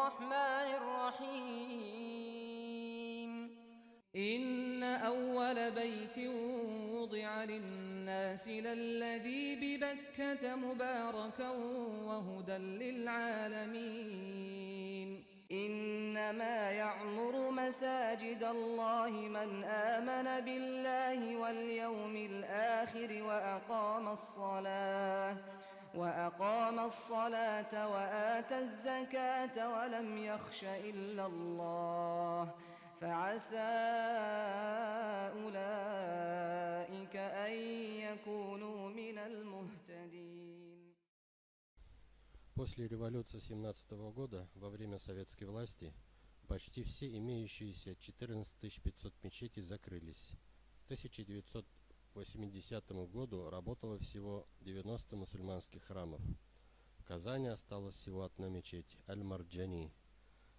الرحمن الرحيم إن أول بيت وضع للناس للذي ببكة مباركا وهدى للعالمين إنما يعمر مساجد الله من آمن بالله واليوم الآخر وأقام الصلاة وآتى الزكاة ولم يخش إلا الله فعسى أولئك أن يكونوا من المهتدين. После революции 17 года, во время советской власти, почти все имеющиеся 14 500 мечетей закрылись. К 1980 году работало всего 90 мусульманских храмов. В Казани осталась всего одна мечеть – Аль-Марджани.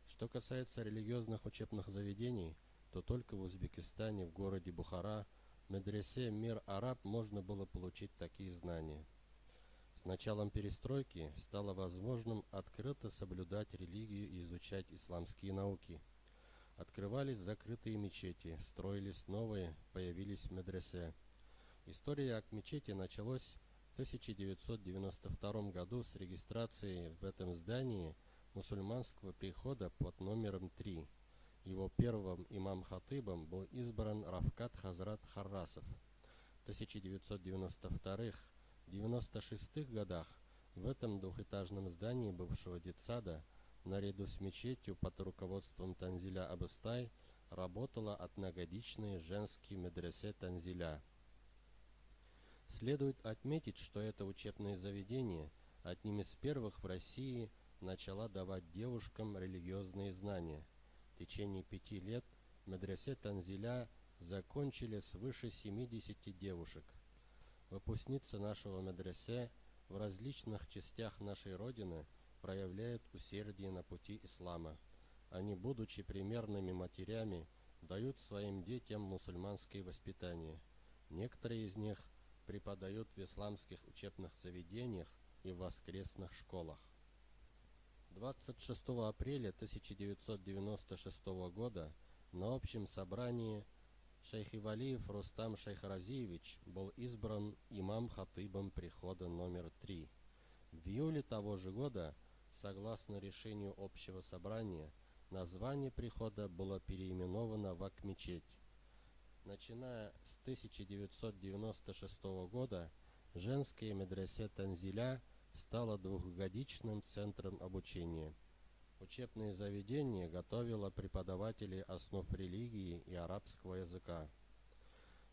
Что касается религиозных учебных заведений, то только в Узбекистане, в городе Бухара, в медресе Мир Араб можно было получить такие знания. С началом перестройки стало возможным открыто соблюдать религию и изучать исламские науки. Открывались закрытые мечети, строились новые, появились медресе. История Ак-мечети началась в 1992 году с регистрации в этом здании мусульманского прихода под номером 3. Его первым имам-хатыбом был избран Рафкат Хазрат Харрасов. В 1992-96 годах в этом двухэтажном здании бывшего детсада наряду с мечетью под руководством Танзиля Абыстай работала одногодичная женский медресе Танзиля. Следует отметить, что это учебное заведение одним из первых в России начала давать девушкам религиозные знания. В течение 5 лет в медресе Танзиля закончили свыше 70 девушек. Выпускницы нашего медресе в различных частях нашей Родины проявляют усердие на пути ислама. Они, будучи примерными матерями, дают своим детям мусульманское воспитание. Некоторые из них преподают в исламских учебных заведениях и в воскресных школах. 26 апреля 1996 года на общем собрании Шейх-и-Валиев Рустам Шейхразиевич был избран имам-хатыбом прихода номер 3. В июле того же года, согласно решению общего собрания, название прихода было переименовано в Ак-мечеть. Начиная с 1996 года женская медресе Танзиля стала двухгодичным центром обучения. Учебное заведение готовило преподавателей основ религии и арабского языка.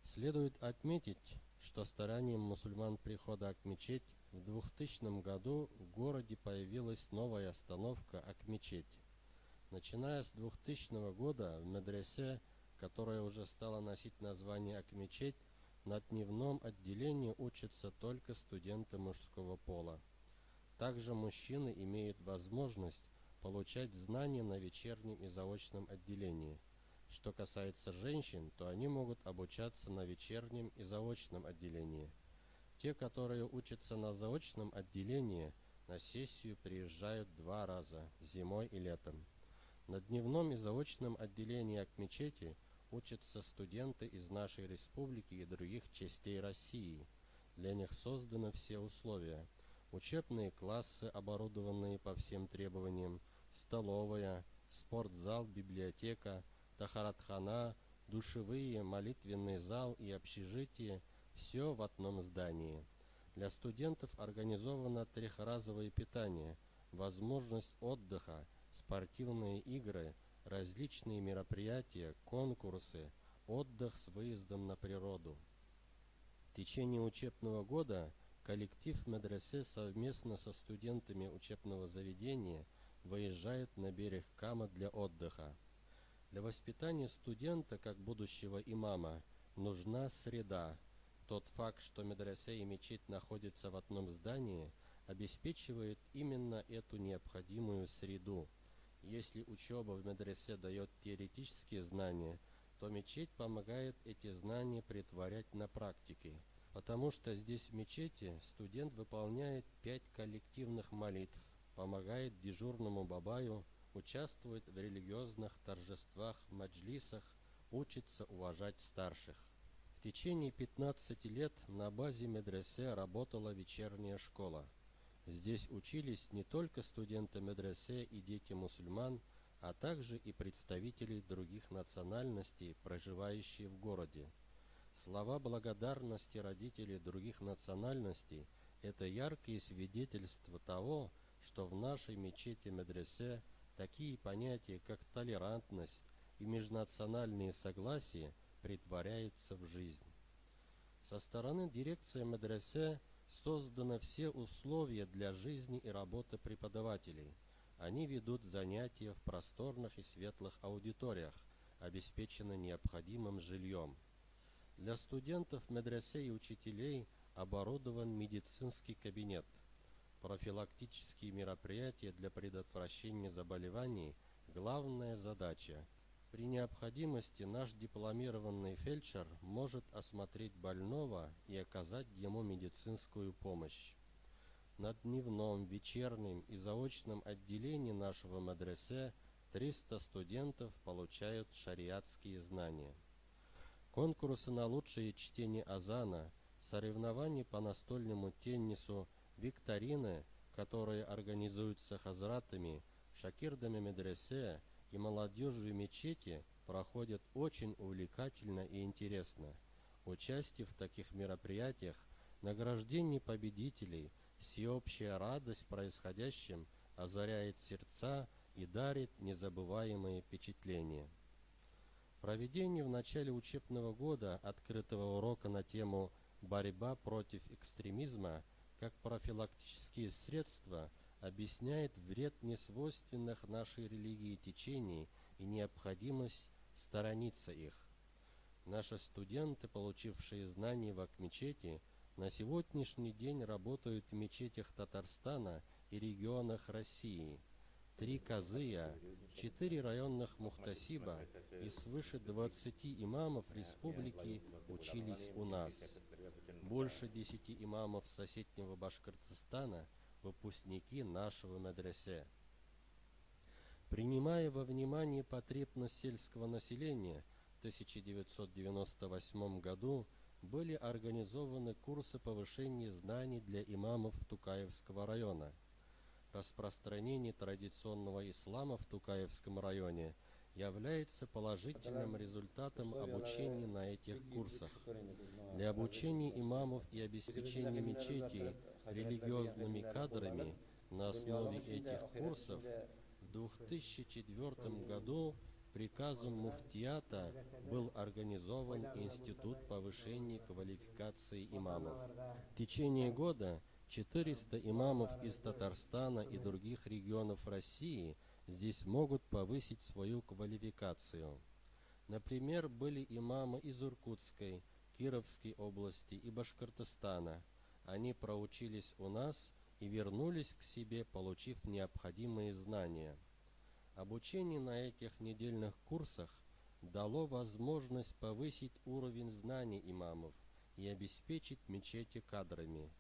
Следует отметить, что старанием мусульман прихода Ак-мечеть в 2000 году в городе появилась новая остановка Ак-мечеть. Начиная с 2000 года в медресе, которая уже стала носить название Ак-мечеть, на дневном отделении учатся только студенты мужского пола. Также мужчины имеют возможность получать знания на вечернем и заочном отделении. Что касается женщин, то они могут обучаться на вечернем и заочном отделении. Те, которые учатся на заочном отделении, на сессию приезжают 2 раза, зимой и летом. На дневном и заочном отделении Ак-мечети учатся студенты из нашей республики и других частей России. Для них созданы все условия. Учебные классы, оборудованные по всем требованиям, столовая, спортзал, библиотека, тахаратхана, душевые, молитвенный зал и общежитие – все в одном здании. Для студентов организовано трехразовое питание, возможность отдыха, спортивные игры, различные мероприятия, конкурсы, отдых с выездом на природу. В течение учебного года коллектив медресе совместно со студентами учебного заведения выезжает на берег Кама для отдыха. Для воспитания студента как будущего имама нужна среда. Тот факт, что медресе и мечеть находятся в одном здании, обеспечивает именно эту необходимую среду. Если учеба в медресе дает теоретические знания, то мечеть помогает эти знания претворять на практике, потому что здесь в мечети студент выполняет 5 коллективных молитв, помогает дежурному бабаю, участвует в религиозных торжествах, маджлисах, учится уважать старших. В течение 15 лет на базе медресе работала вечерняя школа. Здесь учились не только студенты медресе и дети мусульман, а также и представители других национальностей, проживающие в городе. Слова благодарности родителей других национальностей – это яркие свидетельства того, что в нашей мечети-медресе такие понятия, как толерантность и межнациональные согласия, претворяются в жизнь. Со стороны дирекции медресе созданы все условия для жизни и работы преподавателей. Они ведут занятия в просторных и светлых аудиториях, обеспечены необходимым жильем. Для студентов медресе и учителей оборудован медицинский кабинет. Профилактические мероприятия для предотвращения заболеваний – главная задача. При необходимости наш дипломированный фельдшер может осмотреть больного и оказать ему медицинскую помощь. На дневном, вечернем и заочном отделении нашего медресе 300 студентов получают шариатские знания. Конкурсы на лучшее чтение азана, соревнования по настольному теннису, викторины, которые организуются хазратами, шакирдами медресе и молодежью мечети, проходят очень увлекательно и интересно. Участие в таких мероприятиях, награждение победителей, всеобщая радость происходящим озаряет сердца и дарит незабываемые впечатления. Проведение в начале учебного года открытого урока на тему «Борьба против экстремизма» как профилактические средства объясняет вред несвойственных нашей религии течений и необходимость сторониться их. Наши студенты, получившие знания в Акмечети, на сегодняшний день работают в мечетях Татарстана и регионах России. 3 казыя, 4 районных мухтасиба и свыше 20 имамов республики учились у нас. Больше 10 имамов соседнего Башкортостана – выпускники нашего медресе. Принимая во внимание потребность сельского населения, в 1998 году были организованы курсы повышения знаний для имамов Тукаевского района. Распространение традиционного ислама в Тукаевском районе является положительным результатом обучения на этих курсах. Для обучения имамов и обеспечения мечетей религиозными кадрами на основе этих курсов в 2004 году приказом муфтията был организован Институт повышения квалификации имамов. В течение года 400 имамов из Татарстана и других регионов России здесь могут повысить свою квалификацию. Например, были имамы из Иркутской, Кировской области и Башкортостана. Они проучились у нас и вернулись к себе, получив необходимые знания. Обучение на этих недельных курсах дало возможность повысить уровень знаний имамов и обеспечить мечети кадрами.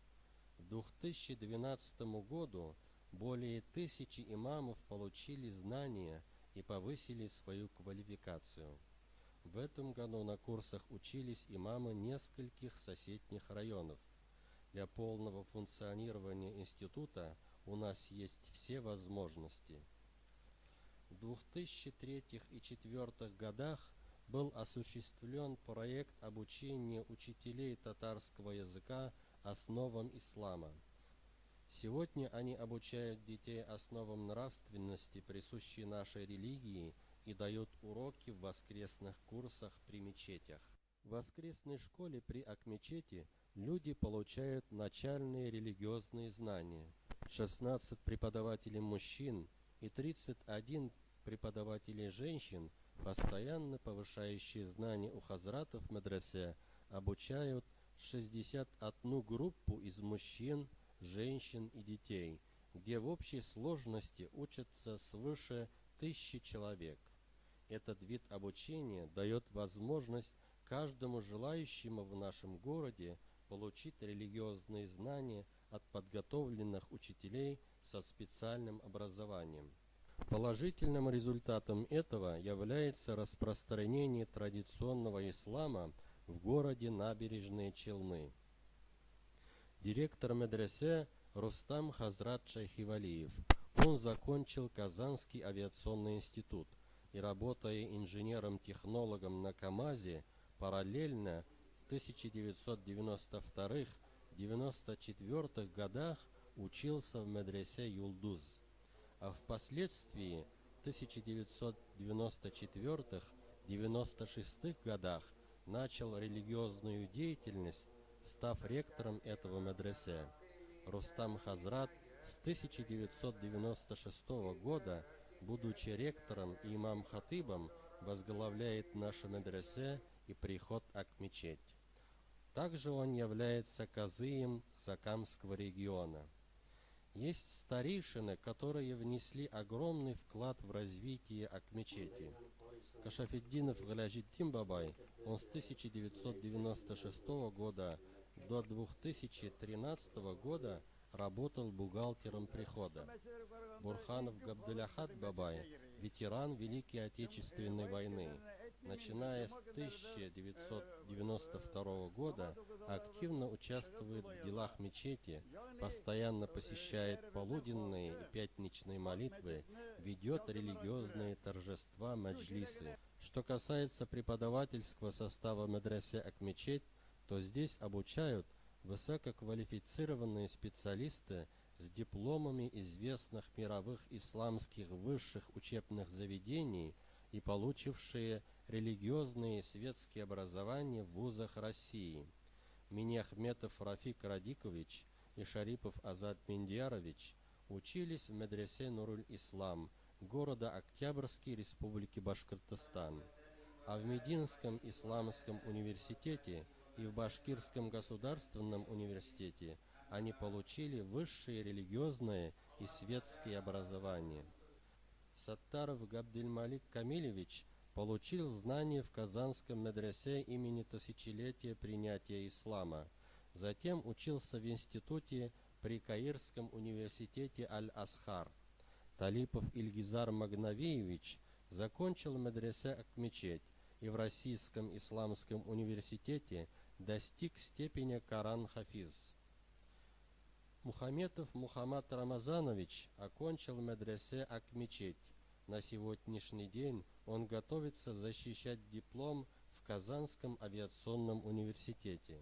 К 2012 году более 1000 имамов получили знания и повысили свою квалификацию. В этом году на курсах учились имамы нескольких соседних районов. Для полного функционирования института у нас есть все возможности. В 2003 и 2004 годах был осуществлен проект обучения учителей татарского языка основам ислама. Сегодня они обучают детей основам нравственности, присущей нашей религии, и дают уроки в воскресных курсах при мечетях. В воскресной школе при Акмечете люди получают начальные религиозные знания. 16 преподавателей мужчин и 31 преподавателей женщин, постоянно повышающие знания у хазратов в медресе, обучают 61 группу из мужчин, женщин и детей, где в общей сложности учатся свыше 1000 человек. Этот вид обучения дает возможность каждому желающему в нашем городе получить религиозные знания от подготовленных учителей со специальным образованием. Положительным результатом этого является распространение традиционного ислама в городе Набережные Челны. Директор медресе Рустам Хазрат Шайхивалиев. Он закончил Казанский авиационный институт и, работая инженером-технологом на КАМАЗе, параллельно в 1992-94 годах учился в медресе Юлдуз, а впоследствии в 1994-96 годах начал религиозную деятельность, став ректором этого медресе. Рустам Хазрат с 1996 года, будучи ректором и имам-хатыбом, возглавляет наше медресе и приход Ак-мечеть. Также он является казыем Закамского региона. Есть старейшины, которые внесли огромный вклад в развитие Ак-мечети. Кашафеддинов Галяжиддин Бабай, он с 1996 года до 2013 года работал бухгалтером прихода. Бурханов Габдуляхат Бабай, ветеран Великой Отечественной войны, начиная с 1992 года активно участвует в делах мечети, постоянно посещает полуденные и пятничные молитвы, ведет религиозные торжества, маджлисы. Что касается преподавательского состава медресе Ак-мечеть, то здесь обучают высококвалифицированные специалисты с дипломами известных мировых исламских высших учебных заведений и получившие религиозные и светские образования в вузах России. Миниахметов Рафик Радикович и Шарипов Азат Миндиярович учились в медресе Нуруль-Ислам города Октябрьский Республики Башкортостан, а в Мединском исламском университете и в Башкирском государственном университете они получили высшее религиозное и светское образование. Саттаров Габдельмалик Камилевич получил знания в Казанском медресе имени тысячелетия принятия ислама. Затем учился в институте при Каирском университете Аль-Асхар. Талипов Ильгизар Магнавиевич закончил медресе Ак-мечеть и в Российском исламском университете достиг степени Коран-хафиз. Мухаметов Мухаммад Рамазанович окончил медресе Ак-мечеть. На сегодняшний день он готовится защищать диплом в Казанском авиационном университете.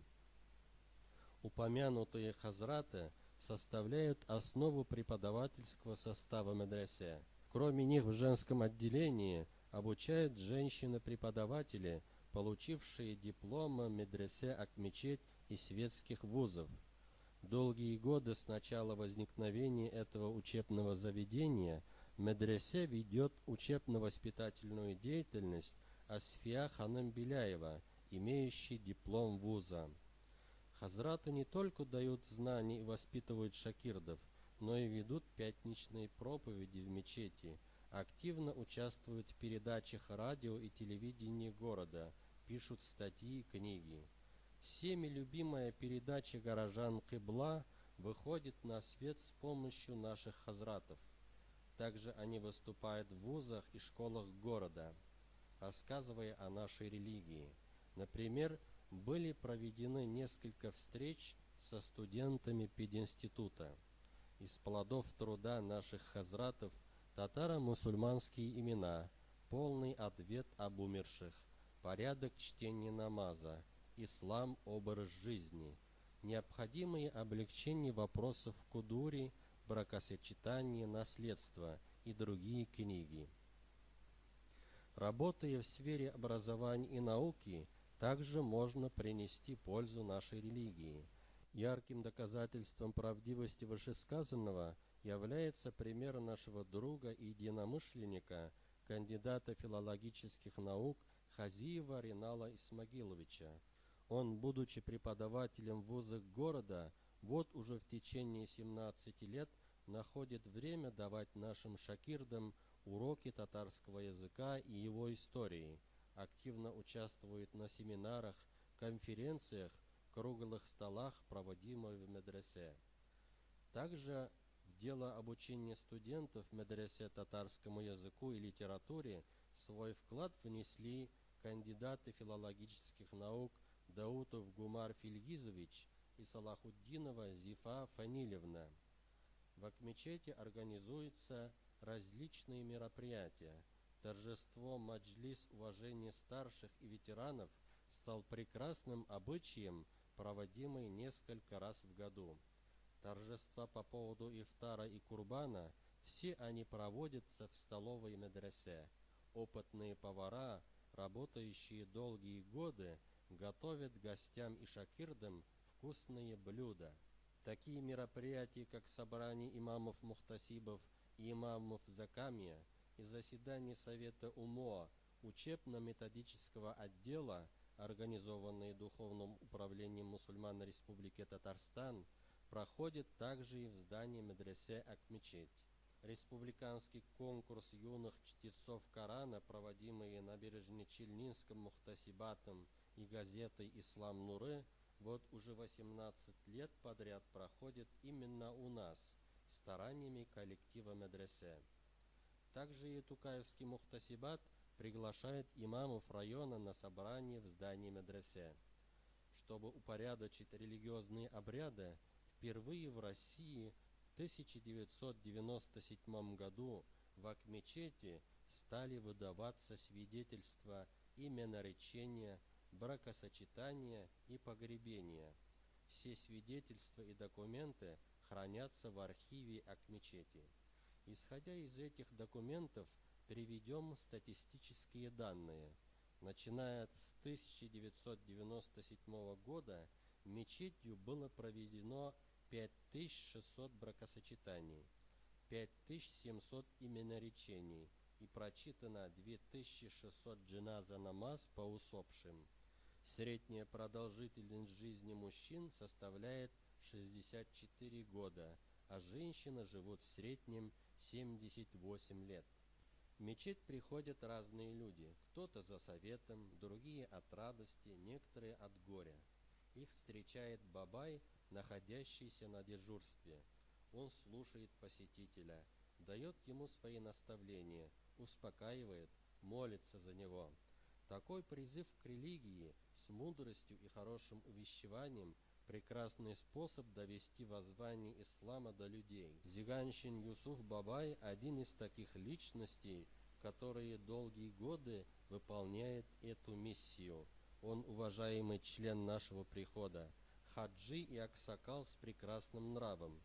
Упомянутые хазраты составляют основу преподавательского состава медресе. Кроме них в женском отделении обучают женщины-преподаватели, получившие дипломы медресе Ак-мечеть и светских вузов. Долгие годы с начала возникновения этого учебного заведения в медресе ведет учебно-воспитательную деятельность Асфия Ханым Беляева, имеющий диплом вуза. Хазраты не только дают знания и воспитывают шакирдов, но и ведут пятничные проповеди в мечети, активно участвуют в передачах радио и телевидения города, пишут статьи и книги. Всеми любимая передача горожан Кыбла выходит на свет с помощью наших хазратов. Также они выступают в вузах и школах города, рассказывая о нашей религии. Например, были проведены несколько встреч со студентами пединститута. Из плодов труда наших хазратов татаро-мусульманские имена, полный ответ об умерших, порядок чтения намаза, ислам, образ жизни, необходимые облегчения вопросов кудури, бракосочетания, наследства и другие книги. Работая в сфере образования и науки, также можно принести пользу нашей религии. Ярким доказательством правдивости вышесказанного является пример нашего друга и единомышленника, кандидата филологических наук Хазиева Ринала Исмагиловича. Он, будучи преподавателем в вузах города, вот уже в течение 17 лет находит время давать нашим шакирдам уроки татарского языка и его истории, активно участвует на семинарах, конференциях, круглых столах, проводимых в медресе. Также в В дело обучения студентов в медресе татарскому языку и литературе свой вклад внесли кандидаты филологических наук Даутов Гумар Фильгизович и Салахуддинова Зифа Фанилевна. В Акмечете организуются различные мероприятия. Торжество Маджлис уважения старших и ветеранов стал прекрасным обычаем, проводимый несколько раз в году. Торжества по поводу ифтара и курбана, все они проводятся в столовой медресе. Опытные повара, работающие долгие годы, готовят гостям и шакирдам вкусные блюда. Такие мероприятия, как собрание имамов-мухтасибов и имамов Закамия и заседание Совета УМОА, учебно-методического отдела, организованные Духовным управлением мусульман Республики Татарстан, проходит также и в здании медресе Акмечеть. Республиканский конкурс юных чтецов Корана, проводимый Набережно-Челнинским мухтасибатом и газетой «Ислам Нуры», вот уже 18 лет подряд проходит именно у нас, стараниями коллектива медресе. Также и Тукаевский мухтасибат приглашает имамов района на собрание в здании медресе. Чтобы упорядочить религиозные обряды, впервые в России в 1997 году в Акмечете стали выдаваться свидетельства именоречения, бракосочетания и погребения. Все свидетельства и документы хранятся в архиве Акмечети. Исходя из этих документов, приведем статистические данные. Начиная с 1997 года мечетью было проведено 5600 бракосочетаний, 5700 именоречений и прочитано 2600 джиназа намаз по усопшим. Средняя продолжительность жизни мужчин составляет 64 года, а женщины живут в среднем 78 лет. В мечеть приходят разные люди, кто-то за советом, другие от радости, некоторые от горя. Их встречает бабай, находящийся на дежурстве. Он слушает посетителя, дает ему свои наставления, успокаивает, молится за него. Такой призыв к религии с мудростью и хорошим увещеванием – прекрасный способ довести воззвание ислама до людей. Зиганшин Юсуф Бабай – один из таких личностей, которые долгие годы выполняет эту миссию. Он уважаемый член нашего прихода, хаджи и аксакал с прекрасным нравом.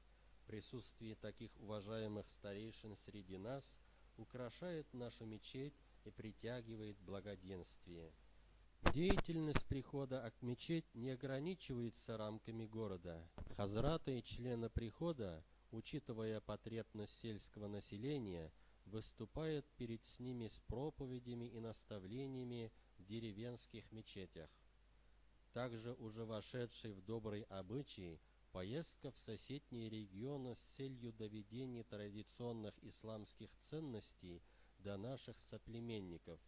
Присутствие таких уважаемых старейшин среди нас украшает нашу мечеть и притягивает благоденствие. Деятельность прихода Акмечеть не ограничивается рамками города. Хазраты и члены прихода, учитывая потребность сельского населения, выступают перед ними с проповедями и наставлениями в деревенских мечетях. Также уже вошедший в добрый обычай поездка в соседние регионы с целью доведения традиционных исламских ценностей до наших соплеменников.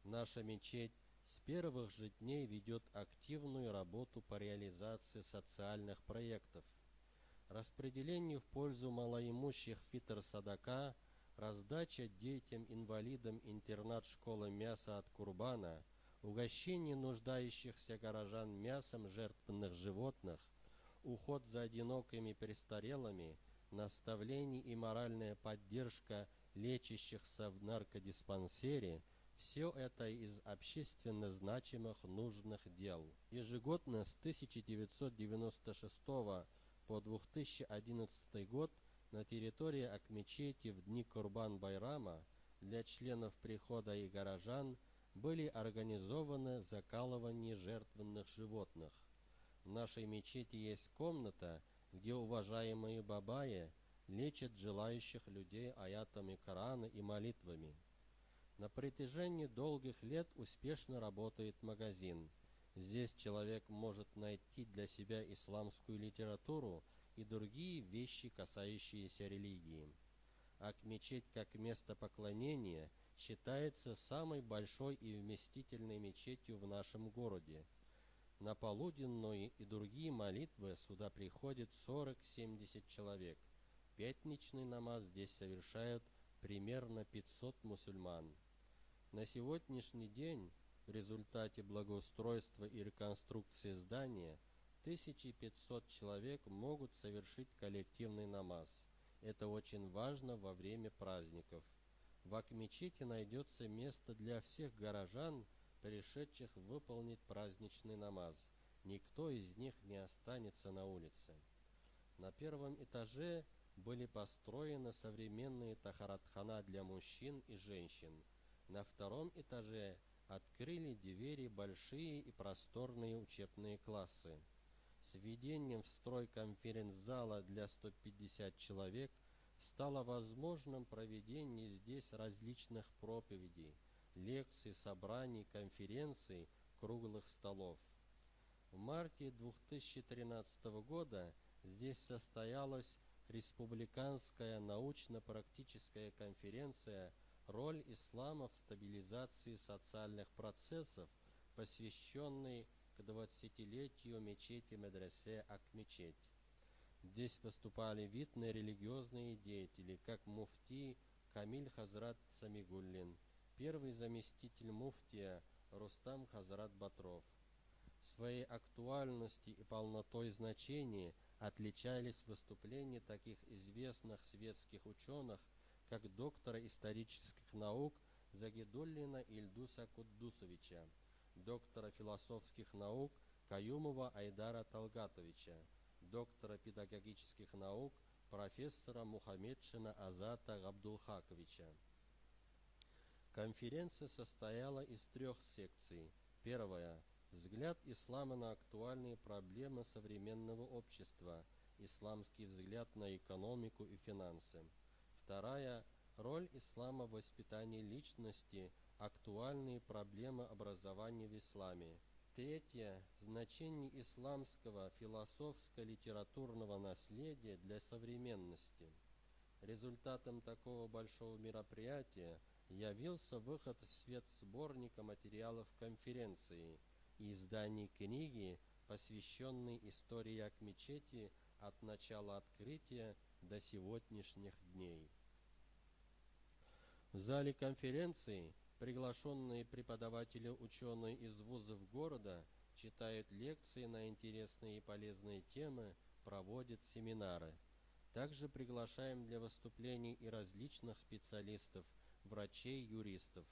Наша мечеть с первых же дней ведет активную работу по реализации социальных проектов. Распределению в пользу малоимущих фитр-садака, раздача детям-инвалидам интернат-школы мяса от курбана, угощение нуждающихся горожан мясом жертвенных животных, уход за одинокими престарелыми, наставление и моральная поддержка лечащихся в наркодиспансере – все это из общественно значимых нужных дел. Ежегодно с 1996 по 2011 год на территории Акмечети в дни Курбан-Байрама для членов прихода и горожан были организованы закалывания жертвенных животных. В нашей мечети есть комната, где уважаемые бабаи лечат желающих людей аятами Корана и молитвами. На протяжении долгих лет успешно работает магазин. Здесь человек может найти для себя исламскую литературу и другие вещи, касающиеся религии. Акмечеть как место поклонения считается самой большой и вместительной мечетью в нашем городе. На полуденные и другие молитвы сюда приходит 40-70 человек. Пятничный намаз здесь совершают примерно 500 мусульман. На сегодняшний день в результате благоустройства и реконструкции здания 1500 человек могут совершить коллективный намаз. Это очень важно во время праздников. В Ак-мечети найдется место для всех горожан, пришедших выполнить праздничный намаз. Никто из них не останется на улице. На первом этаже были построены современные тахаратхана для мужчин и женщин. На втором этаже открыли двери большие и просторные учебные классы. С введением в строй конференц-зала для 150 человек стало возможным проведение здесь различных проповедей, лекций, собраний, конференций, круглых столов. В марте 2013 года здесь состоялась Республиканская научно-практическая конференция «Роль ислама в стабилизации социальных процессов», посвященный к 20-летию мечети медресе Ак-мечеть. Здесь выступали видные религиозные деятели, как муфти Камиль Хазрат Самигуллин, первый заместитель муфтия Рустам Хазрат Батров. Своей актуальностью и полнотой значения отличались выступления таких известных светских ученых, как доктора исторических наук Загидуллина Ильдуса Куддусовича, доктора философских наук Каюмова Айдара Талгатовича, доктора педагогических наук профессора Мухаммедшина Азата Габдулхаковича. Конференция состояла из 3 секций. Первая – взгляд ислама на актуальные проблемы современного общества, исламский взгляд на экономику и финансы. Вторая – роль ислама в воспитании личности, актуальные проблемы образования в исламе. Третье – значение исламского философско-литературного наследия для современности. Результатом такого большого мероприятия явился выход в свет сборника материалов конференции и издание книги, посвященной истории Ак-мечети от начала открытия до сегодняшних дней. В зале конференции приглашенные преподаватели, ученые из вузов города читают лекции на интересные и полезные темы, проводят семинары. Также приглашаем для выступлений и различных специалистов, врачей, юристов.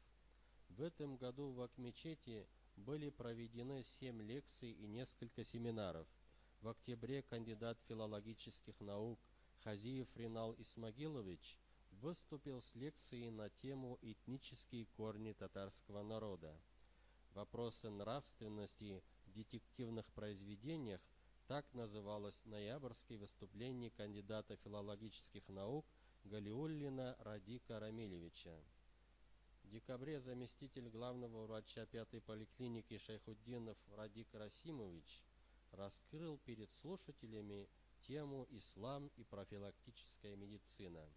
В этом году в Ак-мечети были проведены 7 лекций и несколько семинаров. В октябре кандидат филологических наук Хазиев Ринал Исмагилович выступил с лекцией на тему «Этнические корни татарского народа». Вопросы нравственности в детективных произведениях – так называлось ноябрьское выступление кандидата филологических наук Галиуллина Радика Рамилевича. В декабре заместитель главного врача 5-й поликлиники Шайхуддинов Радик Расимович раскрыл перед слушателями тему «Ислам и профилактическая медицина».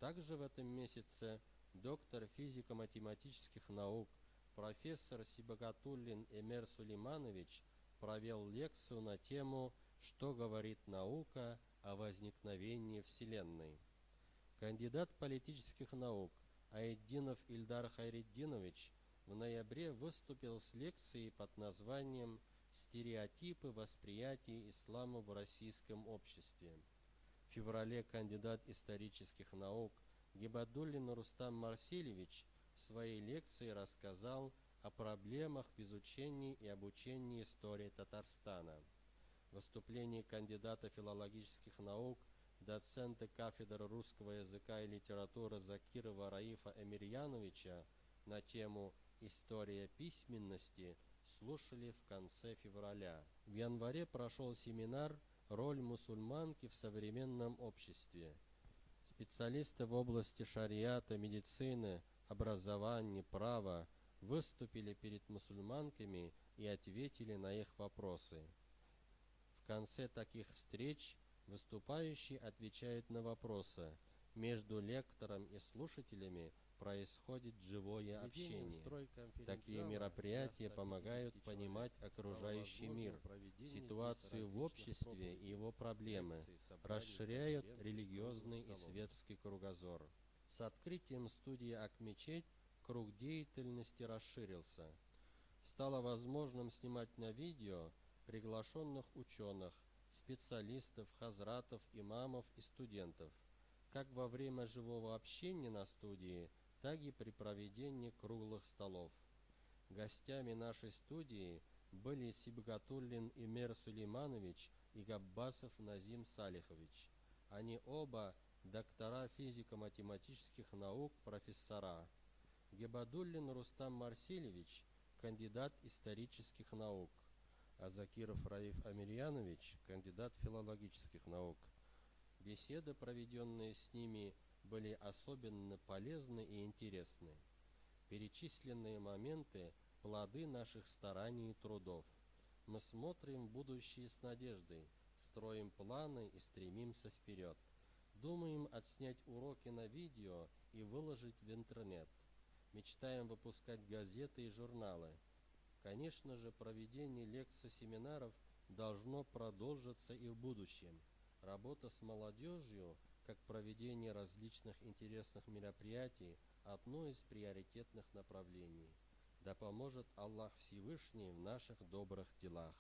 Также в этом месяце доктор физико-математических наук профессор Сибагатуллин Эмер Сулейманович провел лекцию на тему «Что говорит наука о возникновении Вселенной». Кандидат политических наук Айддинов Ильдар Хайреддинович в ноябре выступил с лекцией под названием «Стереотипы восприятия ислама в российском обществе». В феврале кандидат исторических наук Гибадуллин Рустам Марсельевич в своей лекции рассказал о проблемах в изучении и обучении истории Татарстана. Выступление кандидата филологических наук, доцента кафедры русского языка и литературы Закирова Раифа Эмирьяновича на тему «История письменности» слушали в конце февраля. В январе прошел семинар «Роль мусульманки в современном обществе». Специалисты в области шариата, медицины, образования, права выступили перед мусульманками и ответили на их вопросы. В конце таких встреч выступающие отвечают на вопросы. Между лектором и слушателями происходит живое общение. Такие мероприятия помогают понимать окружающий мир, ситуацию в обществе и его проблемы, расширяют религиозный и светский кругозор. С открытием студии Ак-Мечеть круг деятельности расширился. Стало возможным снимать на видео приглашенных ученых, специалистов, хазратов, имамов и студентов, как во время живого общения на студии, так и при проведении круглых столов. Гостями нашей студии были Сибгатуллин Имер Сулейманович и Габбасов Назим Салихович. Они оба доктора физико-математических наук, профессора. Гебадуллин Рустам Марсельевич, кандидат исторических наук, а Закиров Раиф Амельянович, кандидат филологических наук. Беседы, проведенные с ними, были особенно полезны и интересны. Перечисленные моменты – плоды наших стараний и трудов. Мы смотрим в будущее с надеждой, строим планы и стремимся вперед. Думаем отснять уроки на видео и выложить в интернет. Мечтаем выпускать газеты и журналы. Конечно же, проведение лекций, семинаров должно продолжиться и в будущем. Работа с молодежью, как проведение различных интересных мероприятий, одно из приоритетных направлений. Да поможет Аллах Всевышний в наших добрых делах.